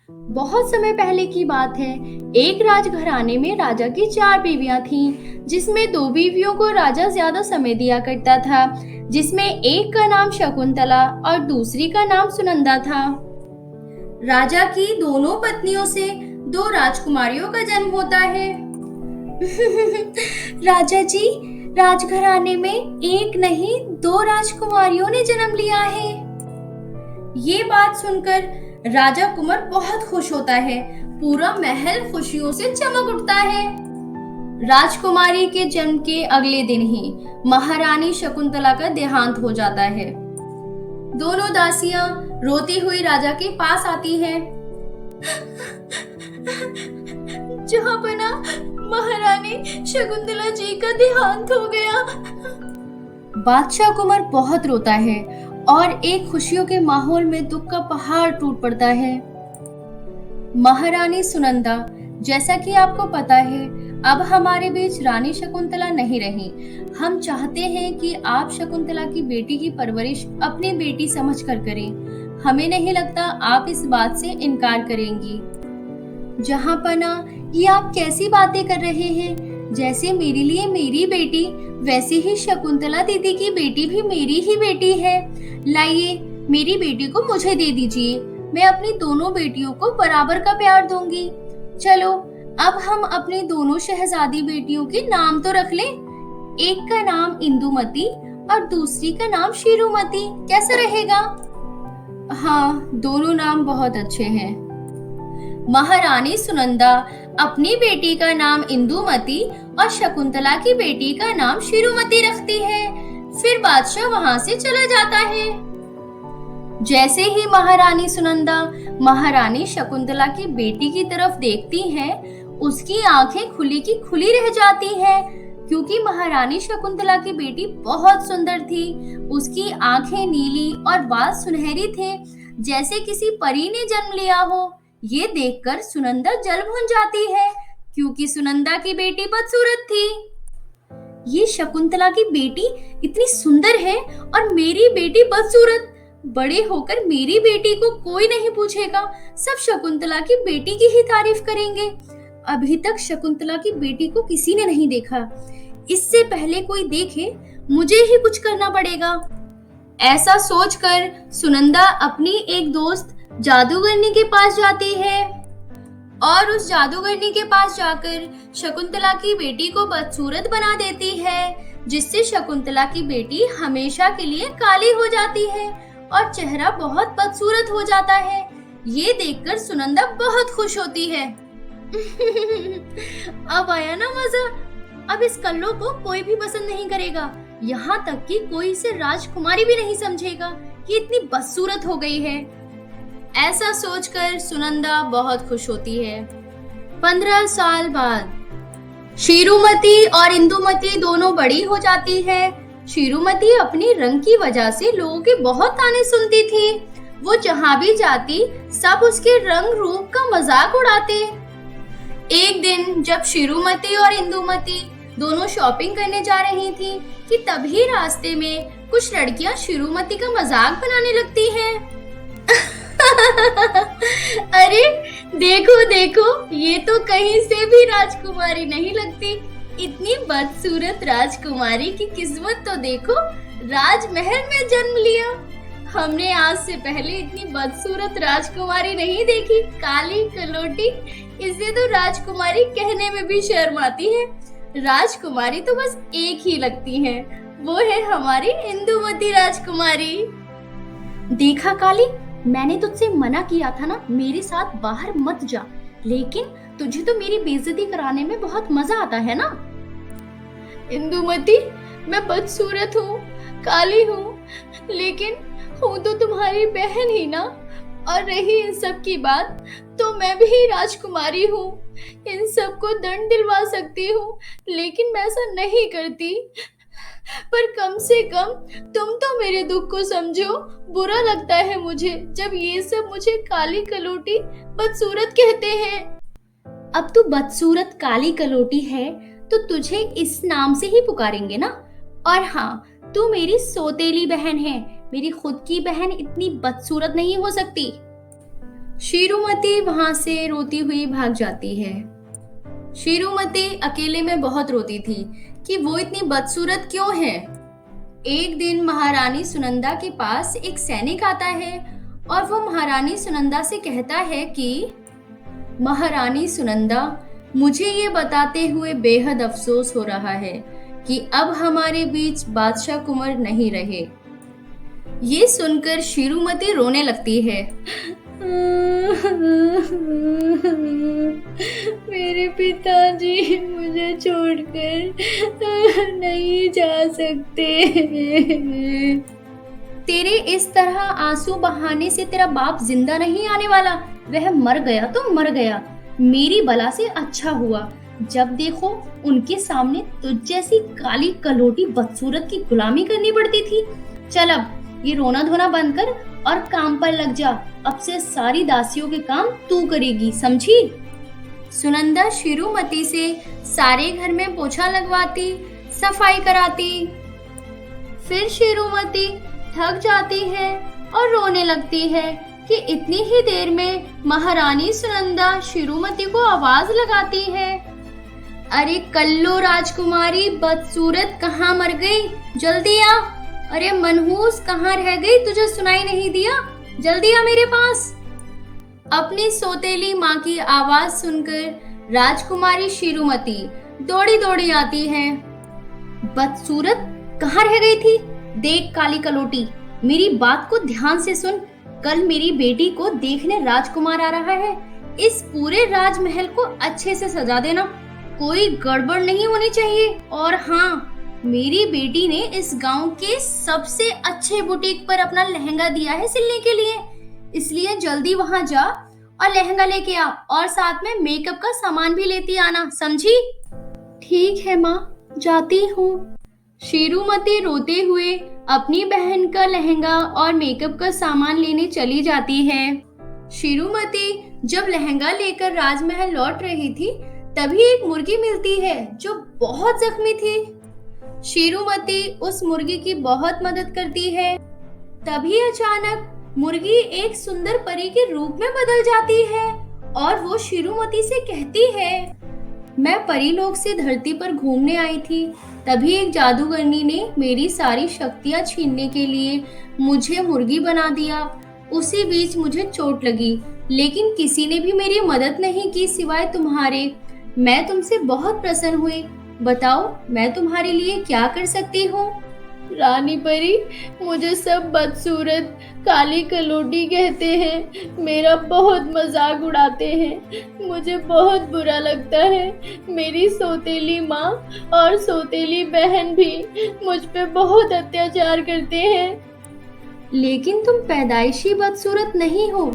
बहुत समय पहले की बात है। एक राजघराने में राजा की 4 बीवियां थीं, जिसमें 2 बीवियों को राजा ज्यादा समय दिया करता था, जिसमें एक का नाम शकुंतला और दूसरी का नाम सुनंदा था। राजा की दोनों पत्नियों से 2 राजकुमारियों का जन्म होता है। राजा जी, राजघराने में एक नहीं 2 राजकुमारियों ने जन्म लिया है। ये बात सुनकर राजा कुंवर बहुत खुश होता है। पूरा महल खुशियों से चमक उठता है। राजकुमारी के जन्म के अगले दिन ही महारानी शकुंतला का देहांत हो जाता है। दोनों दासियां रोती हुई राजा के पास आती हैं। जहां पना महारानी शकुंतला जी का देहांत हो गया। बादशाह कुंवर बहुत रोता है और एक खुशियों के माहौल में दुख का पहाड़ टूट पड़ता है। महारानी सुनंदा, जैसा कि आपको पता है, अब हमारे बीच रानी शकुंतला नहीं रही। हम चाहते हैं कि आप शकुंतला की बेटी की परवरिश अपनी बेटी समझकर करें। हमें नहीं लगता आप इस बात से इनकार करेंगी। जहां पना, ये आप कैसी बातें कर रहे हैं? जैसे मेरे लिए मेरी बेटी, वैसे ही शकुंतला दीदी की बेटी भी मेरी ही बेटी है। लाइए, मेरी बेटी को मुझे दे दीजिए। मैं अपनी दोनों बेटियों को बराबर का प्यार दूंगी। चलो, अब हम अपनी दोनों शहजादी बेटियों के नाम तो रख लें। एक का नाम इंदुमती और दूसरी का नाम शिरुमती। कैसा रहेगा? हाँ, दोनों नाम बहुत अच्छे हैं। महारानी सुनंदा अपनी बेटी का नाम इंदुमती और शकुंतला की बेटी का नाम शिरुमती रखती है। फिर बादशाह वहां से चला जाता है। जैसे ही महारानी सुनंदा महारानी शकुंतला की बेटी की तरफ देखती है, उसकी आंखें खुली की खुली रह जाती हैं, क्योंकि महारानी शकुंतला की बेटी बहुत सुंदर थी। उसकी आंखें नीली और बाल सुनहरी थे, जैसे किसी परी ने जन्म लिया हो। ये देखकर सुनंदा जल भुन जाती है, क्योंकि सुनंदा की बेटी बदसूरत थी। ये शकुंतला की बेटी इतनी सुंदर है और मेरी बेटी बदसूरत। बड़े होकर मेरी बेटी को कोई नहीं पूछेगा, सब शकुंतला की बेटी की ही तारीफ करेंगे। अभी तक शकुंतला की बेटी को किसी ने नहीं देखा। इससे पहले कोई देखे, मुझे ही कुछ करना पड़ेगा। ऐसा सोचकर सुनंदा अपनी एक दोस्त जादूगरनी के पास जाती है और उस जादूगरनी के पास जाकर शकुंतला की बेटी को बदसूरत बना देती है, जिससे शकुंतला की बेटी हमेशा के लिए काली हो जाती है और चेहरा बहुत बदसूरत हो जाता है। ये देखकर सुनंदा बहुत खुश होती है। अब आया ना मजा। अब इस कल्लो को कोई भी पसंद नहीं करेगा, यहाँ तक कि कोई इसे राजकुमारी भी नहीं समझेगा कि इतनी बदसूरत हो गई है। ऐसा सोचकर सुनंदा बहुत खुश होती है। 15 साल बाद शिरुमती और इंदुमती दोनों बड़ी हो जाती है। शिरुमती अपनी रंग की वजह से लोगों के बहुत ताने सुनती थी। वो जहाँ भी जाती, सब उसके रंग रूप का मजाक उड़ाते। एक दिन जब शिरुमती और इंदुमती दोनों शॉपिंग करने जा रही थी कि तभी रास्ते में कुछ लड़कियां शिरुमती का मजाक बनाने लगती हैं। अरे देखो देखो, ये तो कहीं से भी राजकुमारी नहीं लगती। इतनी बदसूरत राजकुमारी की किस्मत तो देखो, राजमहल में जन्म लिया। हमने आज से पहले इतनी बदसूरत राजकुमारी नहीं देखी। काली कलोटी, इसे तो राजकुमारी कहने में भी शर्म आती है। राजकुमारी तो बस एक ही लगती है, वो है हमारी इंदुमती राजकुमारी। देखा काली, मैंने तुझसे मना किया था ना, मेरे साथ बाहर मत जा, लेकिन तुझे तो मेरी बेइज्जती कराने में बहुत मजा आता है ना। इंदुमती, मैं बदसूरत हूँ, काली हूँ, लेकिन हूँ तो तुम्हारी बहन ही ना। और रही इन सब की बात, तो मैं भी राजकुमारी हूँ, इन सब को दंड दिलवा सकती हूँ, लेकिन मैं ऐसा नहीं करती। पर कम से कम तुम तो मेरे दुख को समझो। बुरा लगता है मुझे जब ये सब मुझे काली कलोटी बदसूरत कहते हैं। अब तू बदसूरत काली कलोटी है तो तुझे इस नाम से ही पुकारेंगे ना। और हाँ, तू मेरी सौतेली बहन है, मेरी खुद की बहन इतनी बदसूरत नहीं हो सकती। शीरुमती वहां से रोती हुई भाग जाती है। शीरुमती अकेले में बहुत रोती थी कि वो इतनी बदसूरत क्यों है। एक दिन महारानी सुनंदा के पास एक सैनिक आता है और वो महारानी सुनंदा से कहता है कि महारानी सुनंदा, मुझे ये बताते हुए बेहद अफसोस हो रहा है कि अब हमारे बीच बादशाह कुंवर नहीं रहे। ये सुनकर शीरुमती रोने लगती है। मेरे पिताजी मुझे छोड़कर नहीं जा सकते। तेरे इस तरह आंसू बहाने से तेरा बाप जिंदा नहीं आने वाला। वह मर गया तो मर गया, मेरी बला से अच्छा हुआ। जब देखो उनके सामने तुझ जैसी काली कलोटी बदसूरत की गुलामी करनी पड़ती थी। चल अब ये रोना धोना बंद कर और काम पर लग जा। अब से सारी दासियों के काम तू करेगी, समझी? सुनंदा शीरुमती से सारे घर में पोछा लगवाती, सफाई कराती। फिर शीरुमती थक जाती है और रोने लगती है कि इतनी ही देर में महारानी सुनंदा शीरुमती को आवाज लगाती है। अरे कल्लो राजकुमारी बदसूरत, कहाँ मर गई? जल्दी आ। अरे मनहूस, कहाँ रह गई? तुझे सुनाई नहीं दिया? जल्दी आ मेरे पास। अपनी सौतेली माँ की आवाज सुनकर राजकुमारी शीरुमती दौड़ी दौड़ी आती है। बदसूरत, कहाँ रह गई थी? देख काली कलोटी, मेरी बात को ध्यान से सुन। कल मेरी बेटी को देखने राजकुमार आ रहा है। इस पूरे राजमहल को अच्छे से सजा देना, कोई गड़बड़ नहीं होनी चाहिए। और हाँ, मेरी बेटी ने इस गांव के सबसे अच्छे बुटीक पर अपना लहंगा दिया है सिलने के लिए, इसलिए जल्दी वहां जा और लहंगा लेके आ और साथ में मेकअप का सामान भी लेती आना, समझी? ठीक है माँ, जाती हूँ। शीरुमती रोते हुए अपनी बहन का लहंगा और मेकअप का सामान लेने चली जाती है। शीरुमती जब लहंगा लेकर राजमहल लौट रही थी, तभी एक मुर्गी मिलती है जो बहुत जख्मी थी। शीरुमती उस मुर्गी की बहुत मदद करती है। तभी अचानक मुर्गी एक सुंदर परी के रूप में बदल जाती है और वो शीरुमती से कहती है, मैं परीलोक से धरती पर घूमने आई थी। तभी एक जादूगरनी ने मेरी सारी शक्तियां छीनने के लिए मुझे मुर्गी बना दिया। उसी बीच मुझे चोट लगी, लेकिन किसी ने भी मेरी मदद नहीं की सिवाय तुम्हारे। मैं तुमसे बहुत प्रसन्न हुई। बताओ मैं तुम्हारे लिए क्या कर सकती हूँ? रानी परी, मुझे सब बदसूरत काली कलोटी कहते हैं, मेरा बहुत मजाक उड़ाते हैं। मुझे बहुत बुरा लगता है। मेरी सौतेली माँ और सौतेली बहन भी मुझ पे बहुत अत्याचार करते हैं। लेकिन तुम पैदाइशी बदसूरत नहीं हो,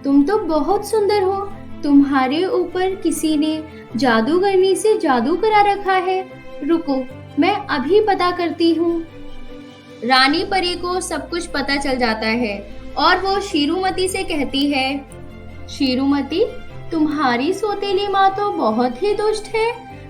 तुम तो बहुत सुंदर हो। तुम्हारे ऊपर किसी ने जादूगरनी से जादू करा रखा है। रुको, मैं अभी पता करती हूँ। रानी परी को सब कुछ पता चल जाता है और वो शीरुमती से कहती है, शीरुमती, तुम्हारी सौतेली माँ तो बहुत ही दुष्ट है।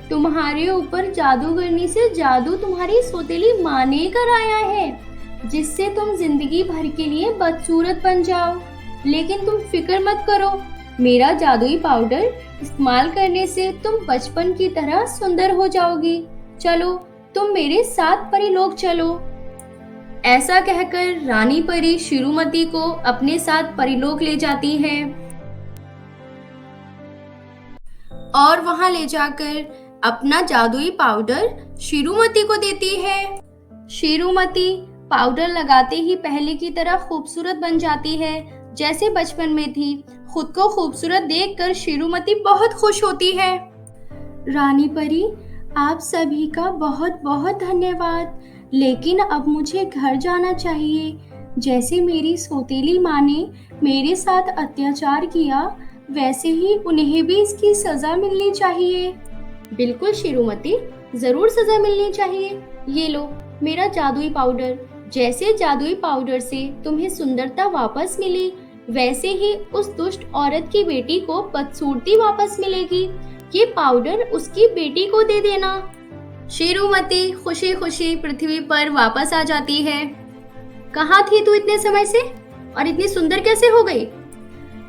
तुम्हारे ऊपर जादूगरनी से जादू तुम्हारी सौतेली माँ ने कराया है, जिससे तुम जिंदगी भर के लिए बदसूरत बन जाओ। लेकिन तुम फिक्र मत करो, मेरा जादुई पाउडर इस्तेमाल करने से तुम बचपन की तरह सुंदर हो जाओगी। चलो तुम मेरे साथ परीलोक चलो। ऐसा कहकर रानी परी शीरुमती को अपने साथ परीलोक ले जाती है और वहां ले जाकर अपना जादुई पाउडर शीरुमती को देती है। शीरुमती पाउडर लगाते ही पहले की तरह खूबसूरत बन जाती है, जैसे बचपन में थी। खुद को खूबसूरत देखकर शीरुमती बहुत खुश होती है। रानी परी, आप सभी का बहुत बहुत धन्यवाद, लेकिन अब मुझे घर जाना चाहिए। जैसे मेरी सौतेली माँ ने मेरे साथ अत्याचार किया, वैसे ही उन्हें भी इसकी सजा मिलनी चाहिए। बिल्कुल शीरुमती, जरूर सजा मिलनी चाहिए। ये लो मेरा जादुई पाउडर। जैसे जादुई पाउडर से तुम्हें सुंदरता वापस मिली, वैसे ही उस दुष्ट औरत की बेटी को बदसूरती वापस मिलेगी। ये पाउडर उसकी बेटी को दे देना। शीरुमती खुशी खुशी पृथ्वी पर वापस आ जाती है। कहाँ थी तू इतने समय से और इतनी सुंदर कैसे हो गई?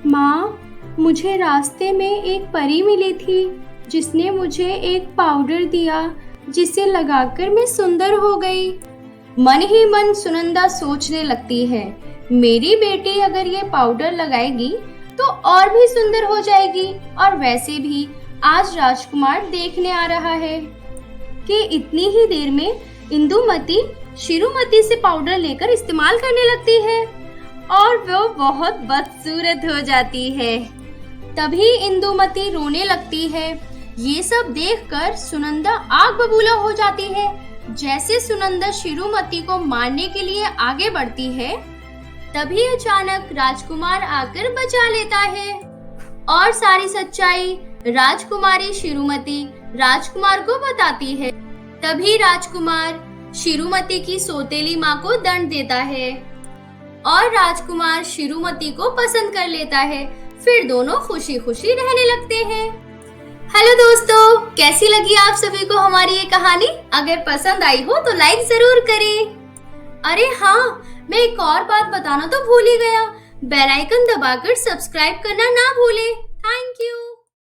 माँ, मुझे रास्ते में एक परी मिली थी जिसने मुझे एक पाउडर दिया जिसे लगाकर मैं सुंदर हो गई। मन ही मन सुनंदा सोचने लगती है, मेरी बेटी अगर ये पाउडर लगाएगी तो और भी सुंदर हो जाएगी। और वैसे भी आज राजकुमार देखने आ रहा है कि इतनी ही देर में इंदुमती शिरुमती से पाउडर लेकर इस्तेमाल करने लगती है और वो बहुत बदसूरत हो जाती है। तभी इंदुमती रोने लगती है। ये सब देखकर सुनंदा आग बबूला हो जाती है। जैसे सुनंदा शिरुमती को मारने के लिए आगे बढ़ती है, तभी अचानक राजकुमार आकर बचा लेता है और सारी सच्चाई राजकुमारी शिरुमती राजकुमार को बताती है। तभी राजकुमार शिरुमती की सौतेली माँ को दंड देता है और राजकुमार शिरुमती को पसंद कर लेता है। फिर दोनों खुशी खुशी रहने लगते हैं। हेलो दोस्तों, कैसी लगी आप सभी को हमारी ये कहानी? अगर पसंद आई हो तो लाइक जरूर करें। अरे हाँ, मैं एक और बात बताना तो भूल ही गया, बेल आइकन दबाकर सब्सक्राइब करना ना भूलें। Thank you.